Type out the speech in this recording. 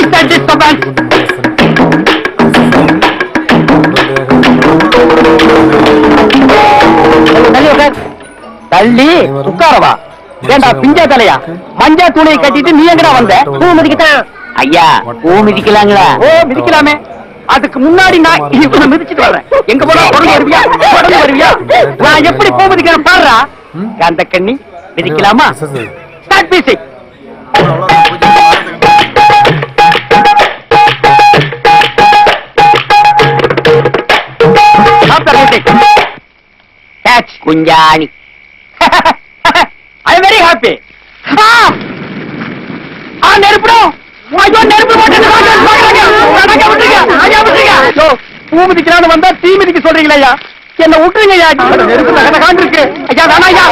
is the disturbance? தள்ளி உட்காரவா. ஏண்டா பிஞ்சா தலையா, மஞ்சா துணியை கட்டிட்டு நீ எங்கடா வந்த? பூ மிதிக்கத்தான். ஐயா பூ மிதிக்கலாங்களா? ஓ மிதிக்கலாமே. அதுக்கு முன்னாடி நான் இவனை மிதிச்சுட்டு வரேன். எங்க போனா உடனே வருவியா? உடனே வருவியா? நான் எப்படி பூ மிதிக்கிறேன் பாடுறா. காந்த கண்ணி மிதிக்கலாமா? Start music. கேட்ச் குஞ்சாணி. I am very happy. நெருப்படும். ஐயோ நெருப்பு போட்டு பூ மிதிக்கிறான்னு வந்தா தீ மிதிக்க சொல்றீங்களா ஐயா? என்ன விட்டுருங்க ஐயா. நெருப்பு நகை காண்டிருக்கு ஐயா. வேணா ஐயா.